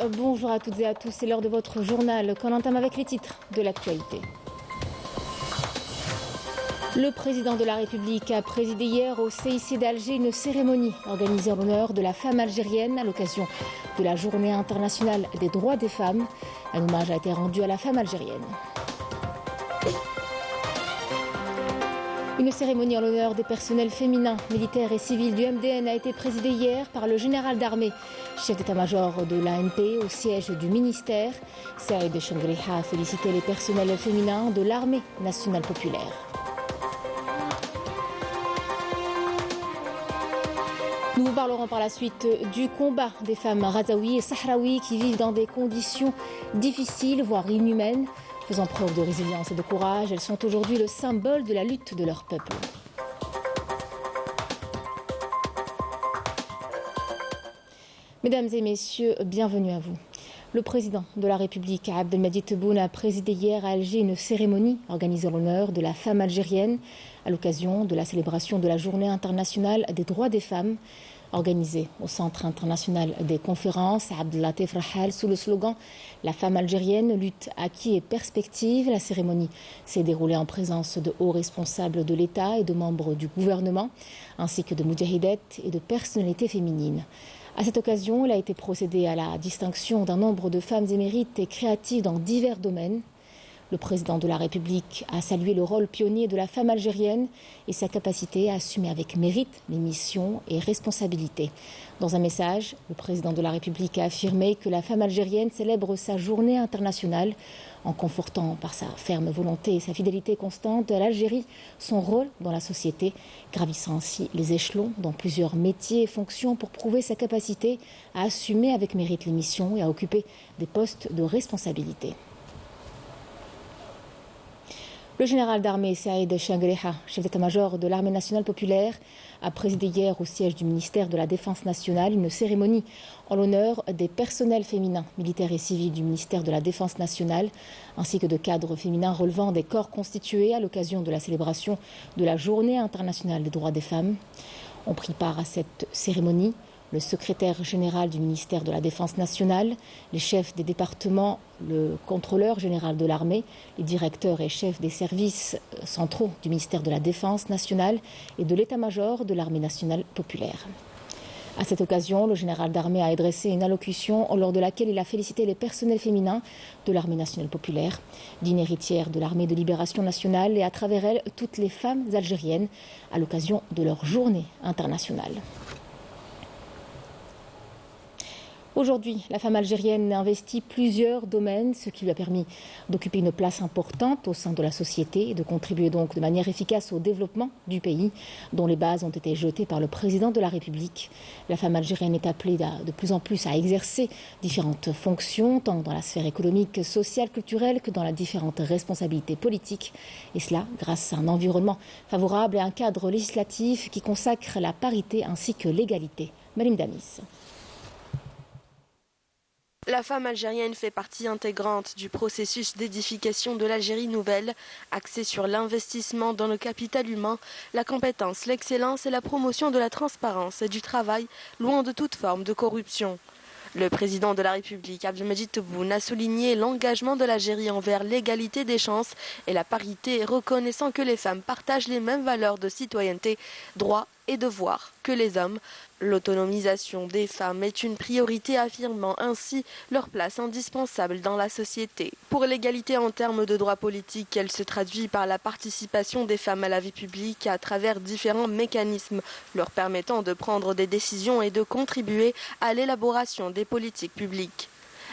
bonjour à toutes et à tous. C'est l'heure de votre journal qu'on entame avec les titres de l'actualité. Le président de la République a présidé hier au CIC d'Alger une cérémonie organisée en l'honneur de la femme algérienne à l'occasion de la Journée internationale des droits des femmes. Un hommage a été rendu à la femme algérienne. Une cérémonie en l'honneur des personnels féminins, militaires et civils du MDN a été présidée hier par le général d'armée, chef d'état-major de l'ANP au siège du ministère. Saïd Changriha a félicité les personnels féminins de l'armée nationale populaire. Nous vous parlerons par la suite du combat des femmes razaouis et sahraouis qui vivent dans des conditions difficiles, voire inhumaines. Faisant preuve de résilience et de courage, elles sont aujourd'hui le symbole de la lutte de leur peuple. Mesdames et messieurs, bienvenue à vous. Le président de la République, Abdelmadjid Tebboune, a présidé hier à Alger une cérémonie organisée en l'honneur de la femme algérienne à l'occasion de la célébration de la Journée internationale des droits des femmes. Organisée au Centre international des conférences Abdellatif Rahal sous le slogan « La femme algérienne, lutte, acquis et perspective ». La cérémonie s'est déroulée en présence de hauts responsables de l'État et de membres du gouvernement, ainsi que de moudjahidettes et de personnalités féminines. À cette occasion, il a été procédé à la distinction d'un nombre de femmes émérites et créatives dans divers domaines. Le président de la République a salué le rôle pionnier de la femme algérienne et sa capacité à assumer avec mérite les missions et responsabilités. Dans un message, le président de la République a affirmé que la femme algérienne célèbre sa journée internationale en confortant par sa ferme volonté et sa fidélité constante à l'Algérie son rôle dans la société, gravissant ainsi les échelons dans plusieurs métiers et fonctions pour prouver sa capacité à assumer avec mérite les missions et à occuper des postes de responsabilité. Le général d'armée Saïd Changriha, chef d'état-major de l'armée nationale populaire, a présidé hier au siège du ministère de la Défense nationale une cérémonie en l'honneur des personnels féminins, militaires et civils du ministère de la Défense nationale, ainsi que de cadres féminins relevant des corps constitués à l'occasion de la célébration de la Journée internationale des droits des femmes. Ont pris part à cette cérémonie le secrétaire général du ministère de la Défense nationale, les chefs des départements, le contrôleur général de l'armée, les directeurs et chefs des services centraux du ministère de la Défense nationale et de l'état-major de l'armée nationale populaire. À cette occasion, le général d'armée a adressé une allocution lors de laquelle il a félicité les personnels féminins de l'armée nationale populaire, digne héritière de l'armée de libération nationale et à travers elle toutes les femmes algériennes à l'occasion de leur journée internationale. Aujourd'hui, la femme algérienne investit plusieurs domaines, ce qui lui a permis d'occuper une place importante au sein de la société et de contribuer donc de manière efficace au développement du pays, dont les bases ont été jetées par le président de la République. La femme algérienne est appelée de plus en plus à exercer différentes fonctions, tant dans la sphère économique, sociale, culturelle que dans les différentes responsabilités politiques. Et cela grâce à un environnement favorable et un cadre législatif qui consacre la parité ainsi que l'égalité. Malim Damis. La femme algérienne fait partie intégrante du processus d'édification de l'Algérie nouvelle, axé sur l'investissement dans le capital humain, la compétence, l'excellence et la promotion de la transparence et du travail, loin de toute forme de corruption. Le président de la République, Abdelmadjid Tebboune, a souligné l'engagement de l'Algérie envers l'égalité des chances et la parité, reconnaissant que les femmes partagent les mêmes valeurs de citoyenneté, droits et devoirs que les hommes. L'autonomisation des femmes est une priorité, affirmant ainsi leur place indispensable dans la société. Pour l'égalité en termes de droits politiques, elle se traduit par la participation des femmes à la vie publique à travers différents mécanismes leur permettant de prendre des décisions et de contribuer à l'élaboration des politiques publiques.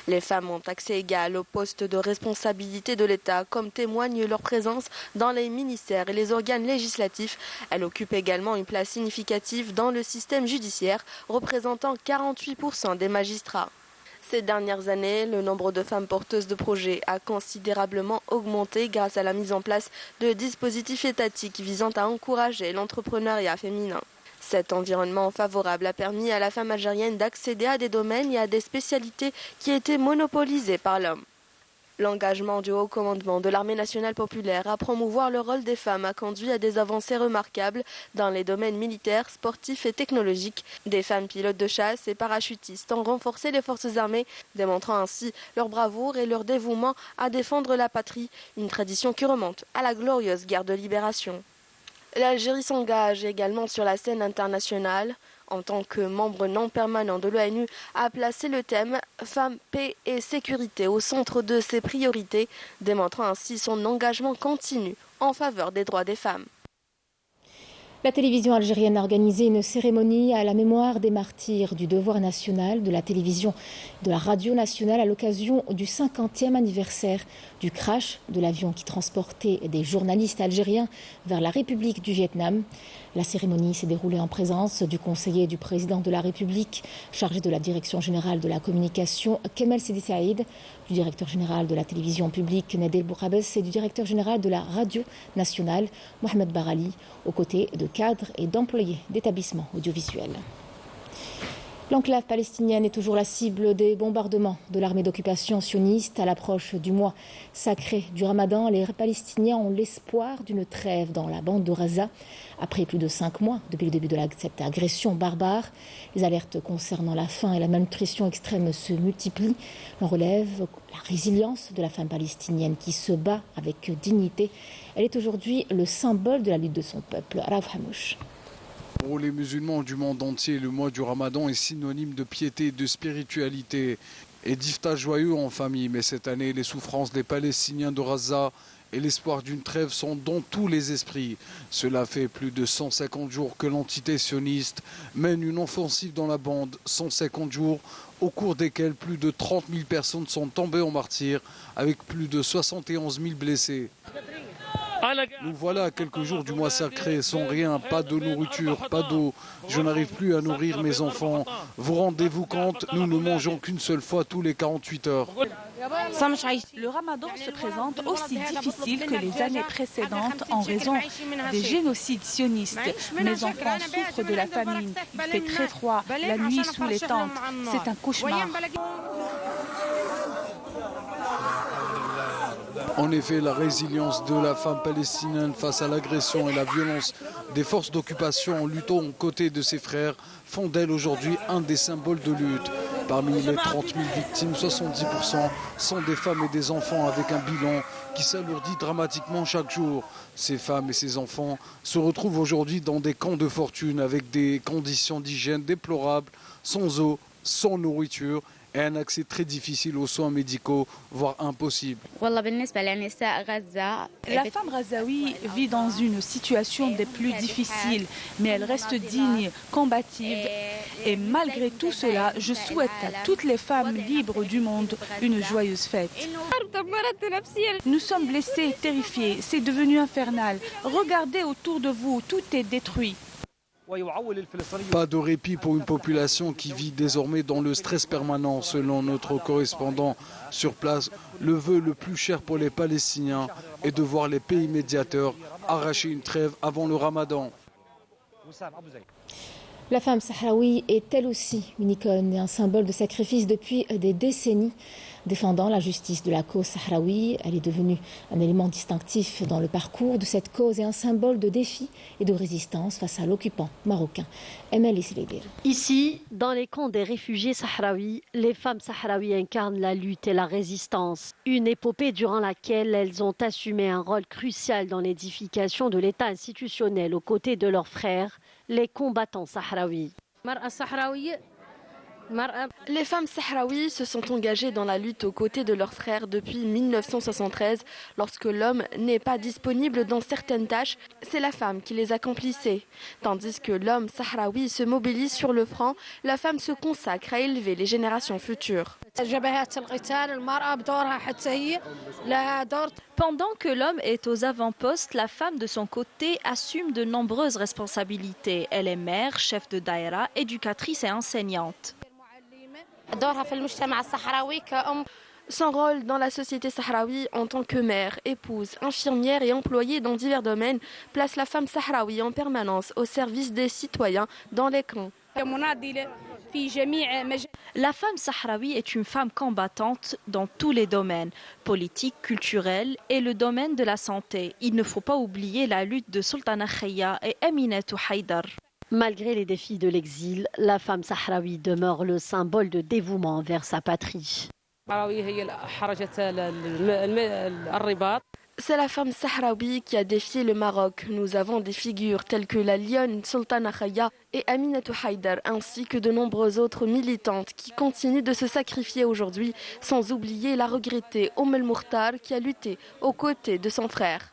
Les femmes ont accès égal aux postes de responsabilité de l'État, comme témoigne leur présence dans les ministères et les organes législatifs. Elles occupent également une place significative dans le système judiciaire, représentant 48% des magistrats. Ces dernières années, le nombre de femmes porteuses de projets a considérablement augmenté grâce à la mise en place de dispositifs étatiques visant à encourager l'entrepreneuriat féminin. Cet environnement favorable a permis à la femme algérienne d'accéder à des domaines et à des spécialités qui étaient monopolisées par l'homme. L'engagement du haut commandement de l'armée nationale populaire à promouvoir le rôle des femmes a conduit à des avancées remarquables dans les domaines militaires, sportifs et technologiques. Des femmes pilotes de chasse et parachutistes ont renforcé les forces armées, démontrant ainsi leur bravoure et leur dévouement à défendre la patrie, une tradition qui remonte à la glorieuse guerre de libération. L'Algérie s'engage également sur la scène internationale. En tant que membre non permanent de l'ONU, a placé le thème « Femmes, paix et sécurité » au centre de ses priorités, démontrant ainsi son engagement continu en faveur des droits des femmes. La télévision algérienne a organisé une cérémonie à la mémoire des martyrs du devoir national de la télévision et de la radio nationale à l'occasion du 50e anniversaire du crash de l'avion qui transportait des journalistes algériens vers la République du Vietnam. La cérémonie s'est déroulée en présence du conseiller du président de la République chargé de la direction générale de la communication Kemel Sidi Saïd, du directeur général de la télévision publique Nadel Boukharbes et du directeur général de la radio nationale Mohamed Barali, aux côtés de cadres et d'employés d'établissements audiovisuels. L'enclave palestinienne est toujours la cible des bombardements de l'armée d'occupation sioniste. À l'approche du mois sacré du Ramadan, les Palestiniens ont l'espoir d'une trêve dans la bande de Gaza. Après plus de 5 mois depuis le début de cette agression barbare, les alertes concernant la faim et la malnutrition extrême se multiplient. On relève la résilience de la femme palestinienne qui se bat avec dignité. Elle est aujourd'hui le symbole de la lutte de son peuple. Raouf Hamouche. Pour les musulmans du monde entier, le mois du Ramadan est synonyme de piété et de spiritualité et d'iftar joyeux en famille. Mais cette année, les souffrances des Palestiniens de Gaza et l'espoir d'une trêve sont dans tous les esprits. Cela fait plus de 150 jours que l'entité sioniste mène une offensive dans la bande. 150 jours au cours desquels plus de 30 000 personnes sont tombées en martyrs avec plus de 71 000 blessés. Nous voilà à quelques jours du mois sacré, sans rien, pas de nourriture, pas d'eau. Je n'arrive plus à nourrir mes enfants. Vous rendez-vous compte, nous ne mangeons qu'une seule fois tous les 48 heures. Le Ramadan se présente aussi difficile que les années précédentes en raison des génocides sionistes. Mes enfants souffrent de la famine. Il fait très froid, la nuit sous les tentes. C'est un cauchemar. En effet, la résilience de la femme palestinienne face à l'agression et la violence des forces d'occupation en luttant aux côtés de ses frères font d'elle aujourd'hui un des symboles de lutte. Parmi les 30 000 victimes, 70% sont des femmes et des enfants avec un bilan qui s'alourdit dramatiquement chaque jour. Ces femmes et ces enfants se retrouvent aujourd'hui dans des camps de fortune avec des conditions d'hygiène déplorables, sans eau, sans nourriture et un accès très difficile aux soins médicaux, voire impossible. La femme Ghazaoui vit dans une situation des plus difficiles, mais elle reste digne, combative. Et malgré tout cela, je souhaite à toutes les femmes libres du monde une joyeuse fête. Nous sommes blessés, terrifiés, c'est devenu infernal. Regardez autour de vous, tout est détruit. Pas de répit pour une population qui vit désormais dans le stress permanent. Selon notre correspondant sur place, le vœu le plus cher pour les Palestiniens est de voir les pays médiateurs arracher une trêve avant le Ramadan. La femme sahraoui est elle aussi une icône et un symbole de sacrifice depuis des décennies. Défendant la justice de la cause sahraoui, elle est devenue un élément distinctif dans le parcours de cette cause et un symbole de défi et de résistance face à l'occupant marocain. Emel Sileidir. Ici, dans les camps des réfugiés sahraouis, les femmes sahraouies incarnent la lutte et la résistance. Une épopée durant laquelle elles ont assumé un rôle crucial dans l'édification de l'État institutionnel aux côtés de leurs frères, les combattants sahraouis. Les femmes sahraouies se sont engagées dans la lutte aux côtés de leurs frères depuis 1973. Lorsque l'homme n'est pas disponible dans certaines tâches, c'est la femme qui les accomplissait. Tandis que l'homme sahraoui se mobilise sur le front, la femme se consacre à élever les générations futures. Pendant que l'homme est aux avant-postes, la femme de son côté assume de nombreuses responsabilités. Elle est mère, chef de daïra, éducatrice et enseignante. Son rôle dans la société sahraoui en tant que mère, épouse, infirmière et employée dans divers domaines place la femme sahraoui en permanence au service des citoyens dans les camps. La femme sahraoui est une femme combattante dans tous les domaines, politiques, culturels et le domaine de la santé. Il ne faut pas oublier la lutte de Sultana Khaya et Aminatou Haïdar. Malgré les défis de l'exil, la femme sahraoui demeure le symbole de dévouement envers sa patrie. C'est la femme sahraoui qui a défié le Maroc. Nous avons des figures telles que la lionne Sultana Khaya et Aminatou Haïdar, ainsi que de nombreuses autres militantes qui continuent de se sacrifier aujourd'hui, sans oublier la regrettée El Mourtar qui a lutté aux côtés de son frère.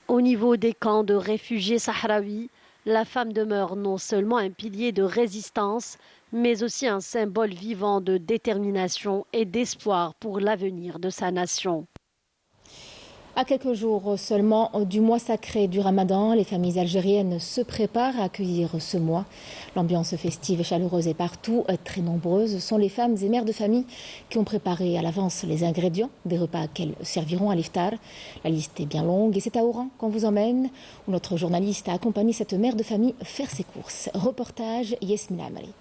Au niveau des camps de réfugiés sahraouis, la femme demeure non seulement un pilier de résistance, mais aussi un symbole vivant de détermination et d'espoir pour l'avenir de sa nation. À quelques jours seulement du mois sacré du Ramadan, les familles algériennes se préparent à accueillir ce mois. L'ambiance festive et chaleureuse est partout. Très nombreuses sont les femmes et mères de famille qui ont préparé à l'avance les ingrédients des repas qu'elles serviront à l'iftar. La liste est bien longue et c'est à Oran qu'on vous emmène, où notre journaliste a accompagné cette mère de famille faire ses courses. Reportage Yasmina Amari.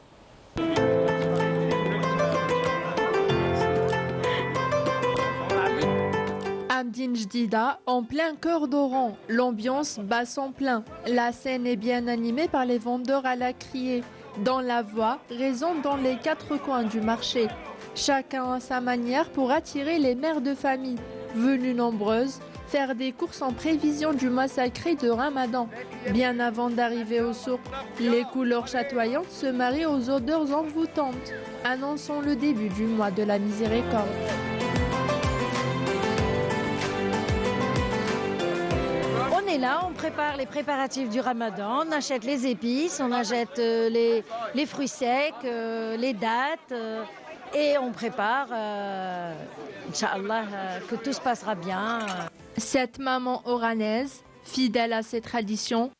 Amdine Jdida, en plein cœur d'Oran, l'ambiance bat son plein. La scène est bien animée par les vendeurs à la criée. Dans la voie, résonnent dans les quatre coins du marché. Chacun à sa manière pour attirer les mères de famille, venues nombreuses, faire des courses en prévision du mois sacré de Ramadan. Bien avant d'arriver au souk, les couleurs chatoyantes se marient aux odeurs envoûtantes, annonçant le début du mois de la miséricorde. On est là, on prépare les préparatifs du Ramadan, on achète les épices, on achète les fruits secs, les dattes et on prépare, Inch'Allah, que tout se passera bien. Cette maman oranaise, fidèle à ses traditions,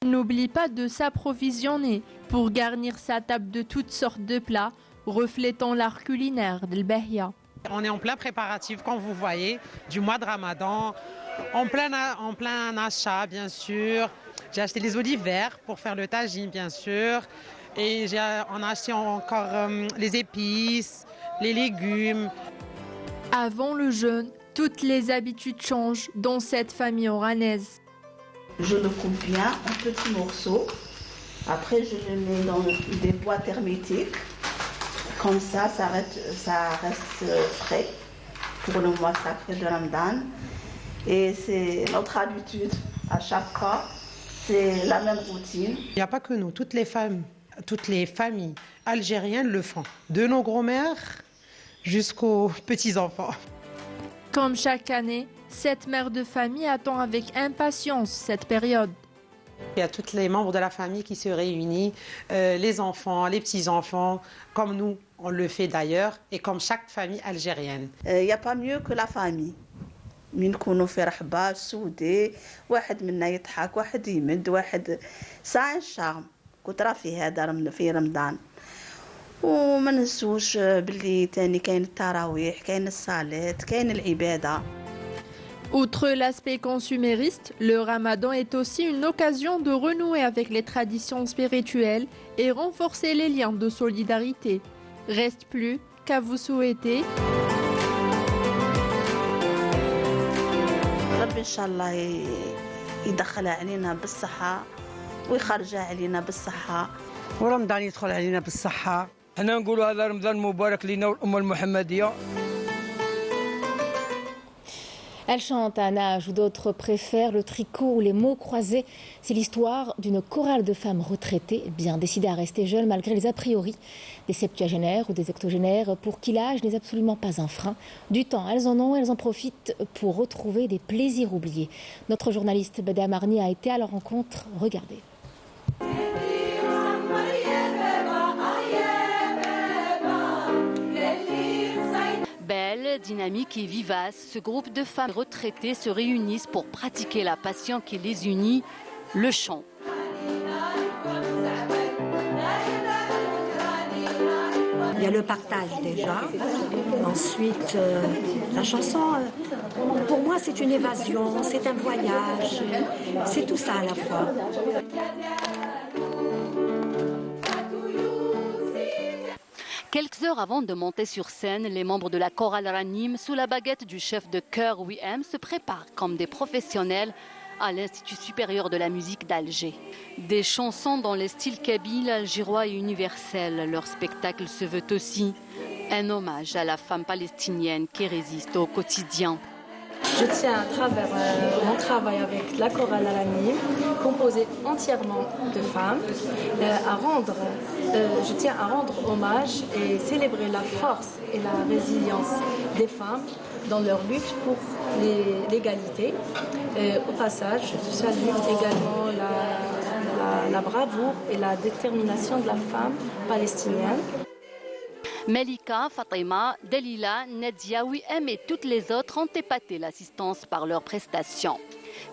n'oublie pas de s'approvisionner pour garnir sa table de toutes sortes de plats, reflétant l'art culinaire de l'Bahia. On est en plein préparatif, comme vous voyez, du mois de Ramadan. En plein achat, bien sûr. J'ai acheté les olives vertes pour faire le tagine, bien sûr. Et on a acheté encore les épices, les légumes. Avant le jeûne, toutes les habitudes changent dans cette famille oranaise. Je le coupe bien en petits morceaux. Après, je le mets dans des boîtes hermétiques. Comme ça reste frais pour le mois sacré de Ramadan. Et c'est notre habitude à chaque fois, c'est la même routine. Il n'y a pas que nous, toutes les familles algériennes le font, de nos grands-mères jusqu'aux petits-enfants. Comme chaque année, cette mère de famille attend avec impatience cette période. Il y a tous les membres de la famille qui se réunissent, les enfants, les petits-enfants, comme nous, on le fait d'ailleurs, et comme chaque famille algérienne. Il n'y a pas mieux que la famille. من نكونوا في رحبة سودي واحد منا يضحك واحد يمد واحد ساعة الشام كنت راه في هذا في رمضان وما ننسوش باللي تاني كاين التراويح كاين الصلاة كاين العبادة. Outre l'aspect consumériste, le Ramadan est aussi une occasion de renouer avec les traditions spirituelles et renforcer les liens de solidarité. Reste plus qu'à vous souhaiter ربي إن شاء الله يدخلها علينا بالصحة ويخرجها علينا بالصحة ورمضان يدخل علينا بالصحة. حنا نقولوا هذا رمضان مبارك لنا والأمة المحمدية. Elle chante à nage ou d'autres préfèrent le tricot ou les mots croisés. C'est l'histoire d'une chorale de femmes retraitées, bien décidées à rester jeunes malgré les a priori. Des septuagénaires ou des octogénaires pour qui l'âge n'est absolument pas un frein. Du temps, elles en ont, elles en profitent pour retrouver des plaisirs oubliés. Notre journaliste Beda Marni a été à leur rencontre. Regardez. Belle, dynamique et vivace, ce groupe de femmes retraitées se réunissent pour pratiquer la passion qui les unit, le chant. Il y a le partage déjà. Ensuite, la chanson, pour moi, c'est une évasion, c'est un voyage, c'est tout ça à la fois. Quelques heures avant de monter sur scène, les membres de la chorale Ranim, sous la baguette du chef de chœur Wim, se préparent comme des professionnels à l'Institut supérieur de la musique d'Alger. Des chansons dans les styles kabyle, algérois et universel. Leur spectacle se veut aussi un hommage à la femme palestinienne qui résiste au quotidien. Je tiens à travers mon travail avec la chorale Ranim, composée entièrement de femmes, je tiens à rendre hommage et célébrer la force et la résilience des femmes dans leur lutte pour l'égalité. Au passage, je salue également la bravoure et la détermination de la femme palestinienne. Melika, Fatima, Delila, Nadia, Wim et toutes les autres ont épaté l'assistance par leurs prestations.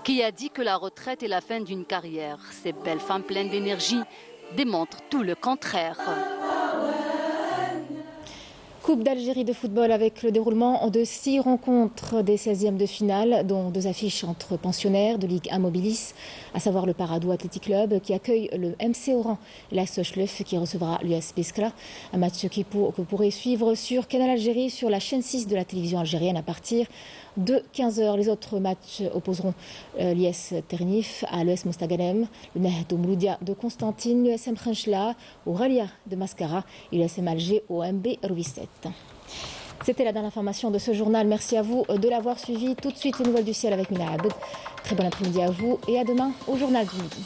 Qui a dit que la retraite est la fin d'une carrière? Ces belles femmes pleines d'énergie démontrent tout le contraire. Coupe d'Algérie de football avec le déroulement de 6 rencontres des 16e de finale, dont 2 affiches entre pensionnaires de Ligue 1 Mobilis, à savoir le Paradou Athletic Club qui accueille le MC Oran et la Sochleuf qui recevra l'US Biskra. Un match que vous pourrez suivre sur Canal Algérie, sur la chaîne 6 de la télévision algérienne à partir de 15h. Les autres matchs opposeront l'IS Ternif à l'US Mostaganem, le Nahdo Mouloudia de Constantine, l'USM Khenchla au Ralia de Mascara et l'USM Alger au MB Rouisset. C'était la dernière information de ce journal. Merci à vous de l'avoir suivi. Tout de suite, les nouvelles du ciel avec Mina Abed. Très bon après-midi à vous et à demain au Journal du Midi.